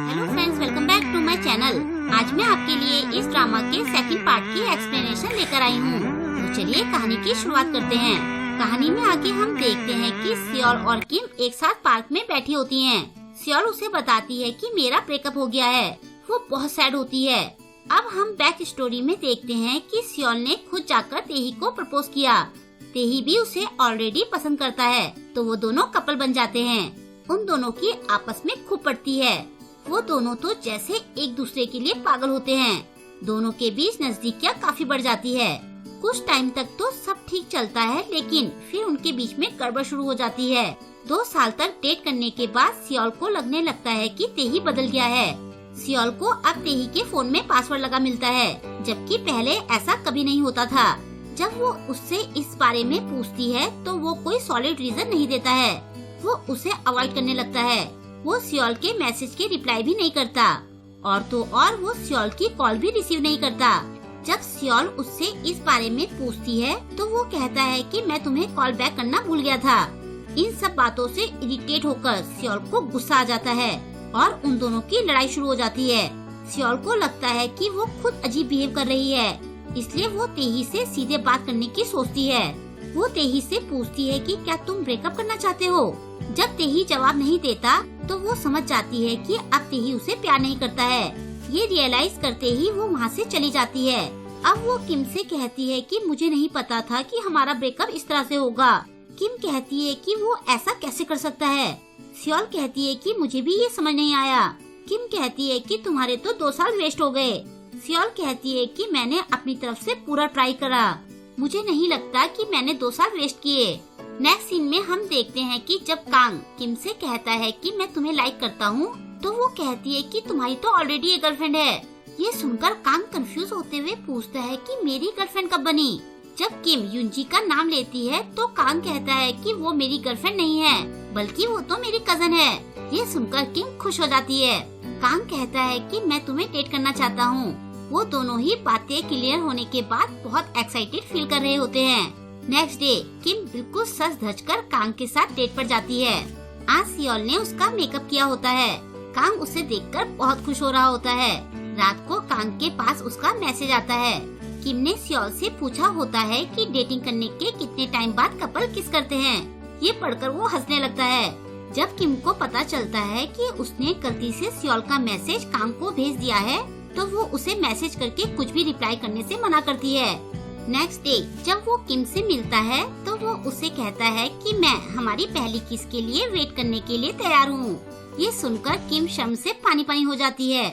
Hello friends, welcome back to my channel. आज मैं आपके लिए इस ड्रामा के सेकंड पार्ट की एक्सप्लेनेशन लेकर आई हूँ। तो चलिए कहानी की शुरुआत करते हैं। कहानी में आगे हम देखते हैं कि सियोल और किम एक साथ पार्क में बैठी होती हैं। सियोल उसे बताती है कि मेरा ब्रेकअप हो गया है। वो बहुत सैड होती है। अब हम बैक स्टोरी में देखते हैं कि सियोल ने खुद जाकर तेही को प्रपोज किया। तेही भी उसे ऑलरेडी पसंद करता है, तो वो दोनों कपल बन जाते हैं। उन दोनों की आपस में खूब पड़ती है। वो दोनों तो जैसे एक दूसरे के लिए पागल होते हैं। दोनों के बीच नजदीकियां काफी बढ़ जाती है। कुछ टाइम तक तो सब ठीक चलता है, लेकिन फिर उनके बीच में गड़बड़ शुरू हो जाती है। 2 साल तक डेट करने के बाद सियोल को लगने लगता है कि तेही बदल गया है। सियोल को अब तेही के फोन में पासवर्ड लगा मिलता है, जबकि पहले ऐसा कभी नहीं होता था। जब वो उससे इस बारे में पूछती है तो वो कोई सॉलिड रीजन नहीं देता है। वो उसे अवॉइड करने लगता है। वो सियोल के मैसेज के रिप्लाई भी नहीं करता, और तो और वो सियोल की कॉल भी रिसीव नहीं करता। जब सियोल उससे इस बारे में पूछती है तो वो कहता है कि मैं तुम्हें कॉल बैक करना भूल गया था। इन सब बातों से इरिटेट होकर सियोल को गुस्सा आ जाता है और उन दोनों की लड़ाई शुरू हो जाती है। सियोल को लगता है कि वो खुद अजीब बिहेव कर रही है, इसलिए वो तेही से सीधे बात करने की सोचती है। वो तेही से पूछती है कि क्या तुम ब्रेकअप करना चाहते हो। जब तेही जवाब नहीं देता तो वो समझ जाती है कि अब तेही उसे प्यार नहीं करता है। ये रियलाइज करते ही वो वहाँ से चली जाती है। अब वो किम से कहती है कि मुझे नहीं पता था कि हमारा ब्रेकअप इस तरह से होगा। किम कहती है कि वो ऐसा कैसे कर सकता है। सियोल कहती है कि मुझे भी ये समझ नहीं आया। किम कहती है कि तुम्हारे तो 2 साल वेस्ट हो गए। सियोल कहती है कि मैंने अपनी तरफ से पूरा ट्राई करा। मुझे नहीं लगता कि मैंने 2 साल वेस्ट किए। नेक्स्ट सीन में हम देखते हैं कि जब कांग किम से कहता है कि मैं तुम्हें लाइक करता हूँ, तो वो कहती है कि तुम्हारी तो ऑलरेडी एक गर्लफ्रेंड है। ये सुनकर कांग कंफ्यूज होते हुए पूछता है कि मेरी गर्लफ्रेंड कब बनी। जब किम युनजी का नाम लेती है तो कांग कहता है कि वो मेरी गर्लफ्रेंड नहीं है, बल्कि वो तो मेरी कजन है। ये सुनकर किम खुश हो जाती है। कांग कहता है कि मैं तुम्हें डेट करना चाहता हूँ। वो दोनों ही बातें क्लियर होने के बाद बहुत एक्साइटेड फील कर रहे होते हैं। नेक्स्ट डे किम बिल्कुल सज धज कर कांग के साथ डेट पर जाती है। आज सियोल ने उसका मेकअप किया होता है। कांग उसे देखकर बहुत खुश हो रहा होता है। रात को कांग के पास उसका मैसेज आता है। किम ने सियोल से पूछा होता है कि डेटिंग करने के कितने टाइम बाद कपल किस करते हैं। ये पढ़कर वो हंसने लगता है। जब किम को पता चलता है कि उसने गलती से सियोल का मैसेज कांग को भेज दिया है, तो वो उसे मैसेज करके कुछ भी रिप्लाई करने से मना करती है। नेक्स्ट डे जब वो किम से मिलता है तो वो उसे कहता है कि मैं हमारी पहली किस के लिए वेट करने के लिए तैयार हूँ। ये सुनकर किम शर्म से पानी पानी हो जाती है।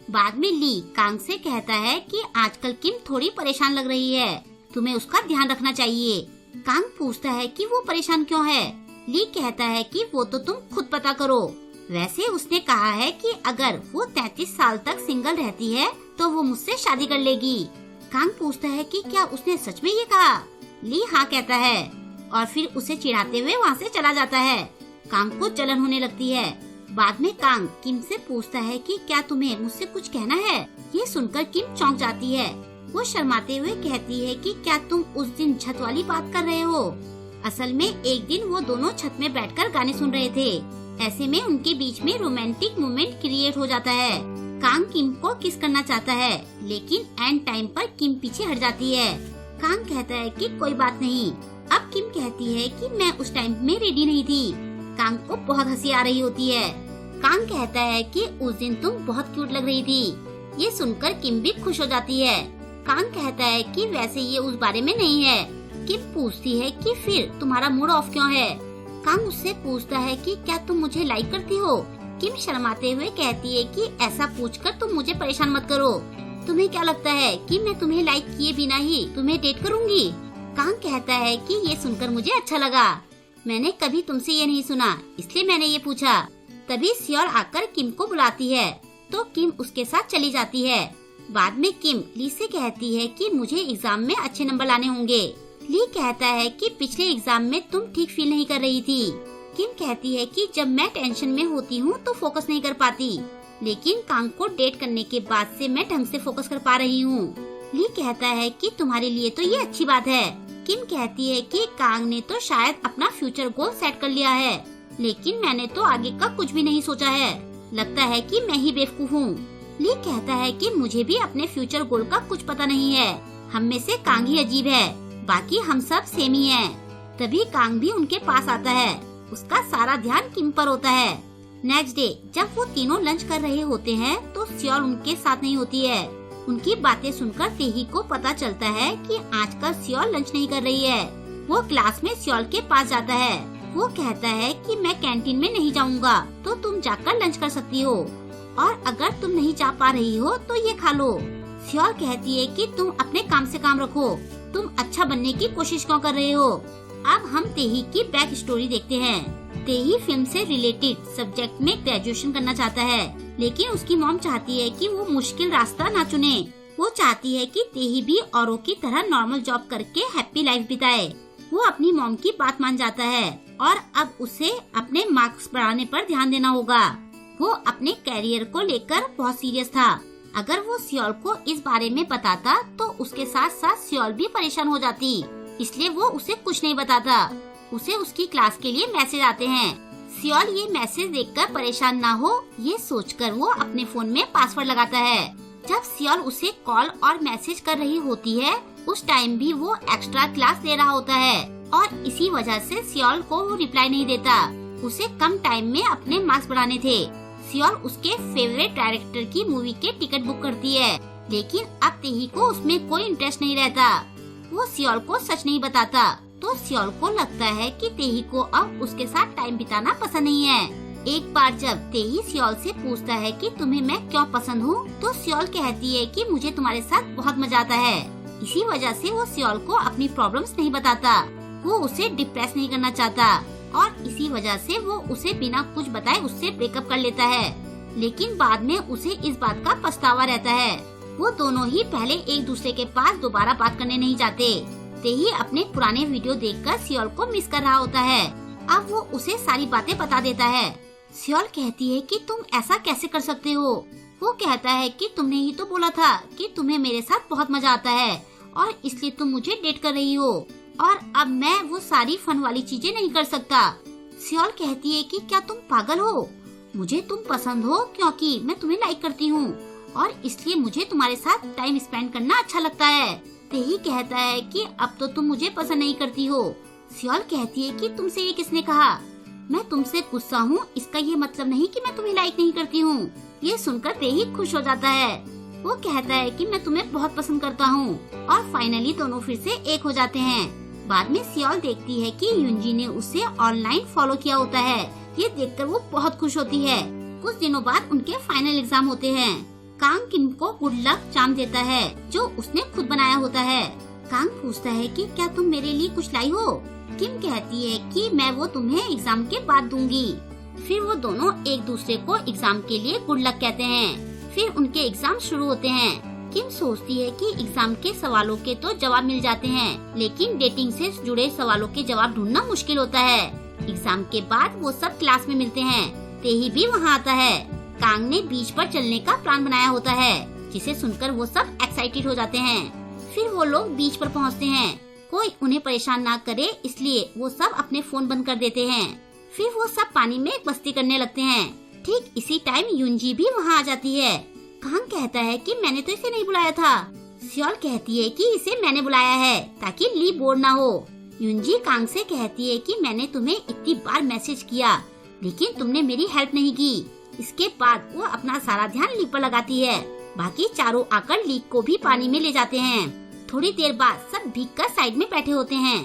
बाद में ली कांग से कहता है कि आजकल किम थोड़ी परेशान लग रही है, तुम्हें उसका ध्यान रखना चाहिए। कांग पूछता है कि वो परेशान क्यों है। ली कहता है कि वो तो तुम खुद पता करो। वैसे उसने कहा है कि अगर वो 33 साल तक सिंगल रहती है तो वो मुझसे शादी कर लेगी। कांग पूछता है कि क्या उसने सच में ये कहा। ली हाँ कहता है और फिर उसे चिढ़ाते हुए वहाँ से चला जाता है। कांग को जलन होने लगती है। बाद में कांग किम से पूछता है कि क्या तुम्हें मुझसे कुछ कहना है। ये सुनकर किम चौंक जाती है। वो शर्माते हुए कहती है कि क्या तुम उस दिन छत वाली बात कर रहे हो। असल में एक दिन वो दोनों छत में बैठकर गाने सुन रहे थे। ऐसे में उनके बीच में रोमांटिक मोमेंट क्रिएट हो जाता है। कांग किम को किस करना चाहता है, लेकिन एंड टाइम पर किम पीछे हट जाती है। कांग कहता है कि कोई बात नहीं। अब किम कहती है कि मैं उस टाइम में रेडी नहीं थी। कांग को बहुत हंसी आ रही होती है। कांग कहता है कि उस दिन तुम बहुत क्यूट लग रही थी। ये सुनकर किम भी खुश हो जाती है। कांग कहता है कि वैसे ये उस बारे में नहीं है। किम पूछती है कि फिर तुम्हारा मूड ऑफ क्यों है। कांग उससे पूछता है कि क्या तुम मुझे लाइक करती हो। किम शर्माते हुए कहती है कि ऐसा पूछकर तुम मुझे परेशान मत करो। तुम्हें क्या लगता है कि मैं तुम्हें लाइक किए बिना ही तुम्हें डेट करूंगी। कांग कहता है कि ये सुनकर मुझे अच्छा लगा। मैंने कभी तुमसे ये नहीं सुना, इसलिए मैंने ये पूछा। तभी सियोल आकर किम को बुलाती है, तो किम उसके साथ चली जाती है। बाद में किम ली से कहती है कि मुझे एग्जाम में अच्छे नंबर लाने होंगे। ली कहता है कि पिछले एग्जाम में तुम ठीक फील नहीं कर रही थी। किम कहती है कि जब मैं टेंशन में होती हूँ तो फोकस नहीं कर पाती, लेकिन कांग को डेट करने के बाद से मैं ढंग से फोकस कर पा रही हूँ। ली कहता है कि तुम्हारे लिए तो ये अच्छी बात है। किम कहती है कि कांग ने तो शायद अपना फ्यूचर गोल सेट कर लिया है, लेकिन मैंने तो आगे का कुछ भी नहीं सोचा है। लगता है कि मैं ही बेवकूफ हूँ। ली कहता है कि मुझे भी अपने फ्यूचर गोल का कुछ पता नहीं है। हम में से कांग ही अजीब है, बाकी हम सब सेम ही हैं। तभी कांग भी उनके पास आता है। उसका सारा ध्यान किम पर होता है। नेक्स्ट डे जब वो तीनों लंच कर रहे होते हैं तो सियोल उनके साथ नहीं होती है। उनकी बातें सुनकर तेही को पता चलता है कि आजकल सियोल लंच नहीं कर रही है। वो क्लास में सियोल के पास जाता है। वो कहता है कि मैं कैंटीन में नहीं जाऊंगा, तो तुम जाकर लंच कर सकती हो, और अगर तुम नहीं जा पा रही हो तो ये खा लो। सियोल कहती है कि तुम अपने काम से काम रखो, तुम अच्छा बनने की कोशिश क्यों कर रहे हो। अब हम तेही की बैक स्टोरी देखते हैं। तेही फिल्म से रिलेटेड सब्जेक्ट में ग्रेजुएशन करना चाहता है, लेकिन उसकी मॉम चाहती है कि वो मुश्किल रास्ता ना चुने। वो चाहती है कि तेही भी औरों की तरह नॉर्मल जॉब करके हैप्पी लाइफ बिताए। वो अपनी मॉम की बात मान जाता है और अब उसे अपने मार्क्स बढ़ाने पर ध्यान देना होगा। वो अपने कैरियर को लेकर बहुत सीरियस था। अगर वो सियोल को इस बारे में बताता तो उसके साथ साथ सियोल भी परेशान हो जाती, इसलिए वो उसे कुछ नहीं बताता। उसे उसकी क्लास के लिए मैसेज आते हैं। सियोल ये मैसेज देखकर परेशान ना हो, ये सोचकर वो अपने फोन में पासवर्ड लगाता है। जब सियोल उसे कॉल और मैसेज कर रही होती है, उस टाइम भी वो एक्स्ट्रा क्लास ले रहा होता है और इसी वजह से सियोल को वो रिप्लाई नहीं देता। उसे कम टाइम में अपने मार्क्स बढ़ाने थे। सियोल उसके फेवरेट डायरेक्टर की मूवी के टिकट बुक करती है, लेकिन अब तेही को उसमें कोई इंटरेस्ट नहीं रहता। वो सियोल को सच नहीं बताता, तो सियोल को लगता है कि तेही को अब उसके साथ टाइम बिताना पसंद नहीं है। एक बार जब तेही सियोल से पूछता है कि तुम्हें मैं क्यों पसंद हूँ, तो सियोल कहती है कि मुझे तुम्हारे साथ बहुत मजा आता है। इसी वजह से वो सियोल को अपनी प्रॉब्लम्स नहीं बताता। वो उसे डिप्रेस नहीं करना चाहता और इसी वजह से वो उसे बिना कुछ बताए उससे ब्रेकअप कर लेता है, लेकिन बाद में उसे इस बात का पछतावा रहता है। वो दोनों ही पहले एक दूसरे के पास दोबारा बात करने नहीं जाते। तेही अपने पुराने वीडियो देखकर सियोल को मिस कर रहा होता है। अब वो उसे सारी बातें बता देता है। सियोल कहती है कि तुम ऐसा कैसे कर सकते हो। वो कहता है कि तुमने ही तो बोला था कि तुम्हें मेरे साथ बहुत मजा आता है और इसलिए तुम मुझे डेट कर रही हो, और अब मैं वो सारी फन वाली चीजें नहीं कर सकता। सियोल कहती है कि क्या तुम पागल हो, मुझे तुम पसंद हो क्योंकि मैं तुम्हें लाइक करती हूँ और इसलिए मुझे तुम्हारे साथ टाइम स्पेंड करना अच्छा लगता है। तेही कहता है कि अब तो तुम मुझे पसंद नहीं करती हो। सियोल कहती है कि तुमसे ये किसने कहा, मैं तुमसे गुस्सा हूँ, इसका ये मतलब नहीं कि मैं तुम्हें लाइक नहीं करती हूँ। ये सुनकर तेही खुश हो जाता है। वो कहता है कि मैं तुम्हें बहुत पसंद करता हूँ, और फाइनली दोनों फिर से एक हो जाते हैं। बाद में सियोल देखती है कि युनजी ने उसे ऑनलाइन फॉलो किया होता है। ये देखकर वो बहुत खुश होती है। कुछ दिनों बाद उनके फाइनल एग्जाम होते हैं। कांग किम को गुड लक चार्म देता है, जो उसने खुद बनाया होता है। कांग पूछता है कि क्या तुम मेरे लिए कुछ लाई हो। किम कहती है कि मैं वो तुम्हें एग्जाम के बाद दूंगी। फिर वो दोनों एक दूसरे को एग्जाम के लिए गुड लक कहते हैं। फिर उनके एग्जाम शुरू होते हैं। किम सोचती है कि एग्जाम के सवालों के तो जवाब मिल जाते हैं, लेकिन डेटिंग से जुड़े सवालों के जवाब ढूंढना मुश्किल होता है। एग्जाम के बाद वो सब क्लास में मिलते हैं। तेही भी वहाँ आता है। कांग ने बीच पर चलने का प्लान बनाया होता है, जिसे सुनकर वो सब एक्साइटेड हो जाते हैं। फिर वो लोग बीच पर पहुँचते हैं। कोई उन्हें परेशान ना करे इसलिए वो सब अपने फोन बंद कर देते हैं। फिर वो सब पानी में मस्ती करने लगते हैं। ठीक इसी टाइम युनजी भी वहाँ आ जाती है। कांग कहता है कि मैंने तो इसे नहीं बुलाया था। सियोल कहती है कि इसे मैंने बुलाया है ताकि ली बोर ना हो। युनजी कांग से कहती है कि मैंने तुम्हें इतनी बार मैसेज किया, लेकिन तुमने मेरी हेल्प नहीं की। इसके बाद वो अपना सारा ध्यान ली पर लगाती है। बाकी चारों आकर ली को भी पानी में ले जाते हैं। थोड़ी देर बाद सब भीगकर साइड में बैठे होते हैं।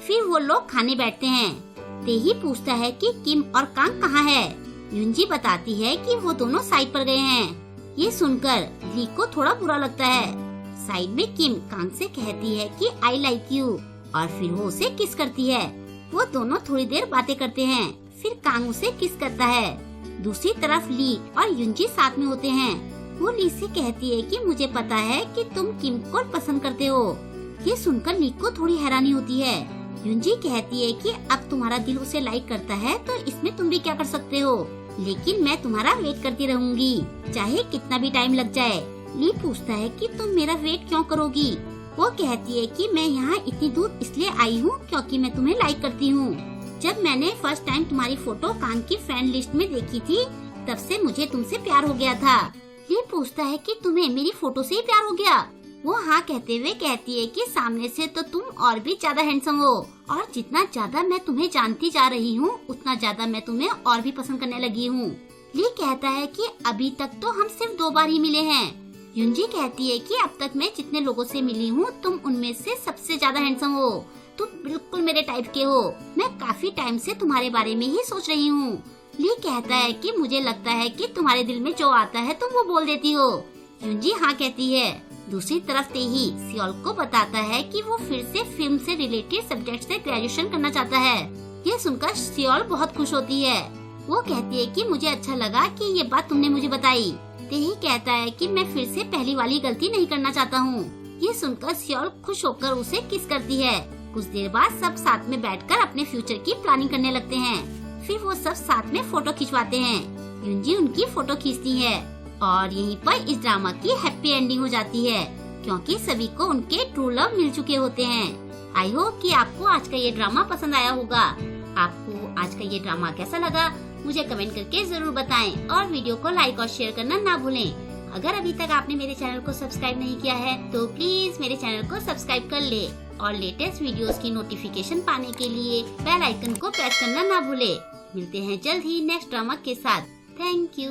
फिर वो लोग खाने बैठते हैं। तेही पूछता है कि किम और कांग कहाँ है। युनजी बताती है कि वो दोनों साइड पर गए हैं। ये सुनकर ली को थोड़ा बुरा लगता है। साइड में किम कांग से कहती है कि आई लाइक यू, और फिर वो उसे किस करती है। वो दोनों थोड़ी देर बातें करते हैं। फिर कांग उसे किस करता है। दूसरी तरफ ली और युनजी साथ में होते हैं। वो ली से कहती है कि मुझे पता है कि तुम किम को पसंद करते हो। ये सुनकर ली को थोड़ी हैरानी होती है। युनजी कहती है कि अब तुम्हारा दिल उसे लाइक करता है तो इसमें तुम भी क्या कर सकते हो, लेकिन मैं तुम्हारा वेट करती रहूंगी, चाहे कितना भी टाइम लग जाए। ली पूछता है कि तुम मेरा वेट क्यों करोगी। वो कहती है कि मैं यहाँ इतनी दूर इसलिए आई हूँ क्योंकि मैं तुम्हें लाइक करती हूँ। जब मैंने फर्स्ट टाइम तुम्हारी फोटो कांग की फ्रेंड लिस्ट में देखी थी तब से मुझे तुमसे प्यार हो गया था। ली पूछता है कि तुम्हें मेरी फोटो से ही प्यार हो गया। वो हाँ कहते हुए कहती है कि सामने से तो तुम और भी ज्यादा हैंडसम हो, और जितना ज्यादा मैं तुम्हें जानती जा रही हूँ उतना ज्यादा मैं तुम्हें और भी पसंद करने लगी हूँ। ली कहता है कि अभी तक तो हम सिर्फ 2 बार ही मिले हैं। युंजी कहती है कि अब तक मैं जितने लोगों से मिली हूँ तुम उनमें से सबसे ज्यादा हैंडसम हो। तुम बिल्कुल मेरे टाइप के हो। मैं काफी टाइम से तुम्हारे बारे में ही सोच रही हूँ। ली कहता है कि मुझे लगता है कि तुम्हारे दिल में जो आता है तुम वो बोल देती हो। युंजी हाँ कहती है। दूसरी तरफ तेही सियोल को बताता है कि वो फिर से फिल्म से रिलेटेड सब्जेक्ट से ग्रेजुएशन करना चाहता है। ये सुनकर सियोल बहुत खुश होती है। वो कहती है कि मुझे अच्छा लगा कि ये बात तुमने मुझे बताई। तेही कहता है कि मैं फिर से पहली वाली गलती नहीं करना चाहता हूँ। ये सुनकर सियोल खुश होकर उसे किस करती है। कुछ देर बाद सब साथ में बैठकर अपने फ्यूचर की प्लानिंग करने लगते हैं। फिर वो सब साथ में फोटो खिंचवाते हैं। युंजी उनकी फोटो खींचती है और यहीं पर इस ड्रामा की हैप्पी एंडिंग हो जाती है, क्योंकि सभी को उनके ट्रू लव मिल चुके होते हैं। आई होप कि आपको आज का ये ड्रामा पसंद आया होगा। आपको आज का ये ड्रामा कैसा लगा मुझे कमेंट करके जरूर बताएं, और वीडियो को लाइक और शेयर करना ना भूलें। अगर अभी तक आपने मेरे चैनल को सब्सक्राइब नहीं किया है तो प्लीज मेरे चैनल को सब्सक्राइब कर ले, और लेटेस्ट वीडियोस की नोटिफिकेशन पाने के लिए बेल आइकन को प्रेस करना ना भूले। मिलते हैं जल्द ही नेक्स्ट ड्रामा के साथ। Thank you.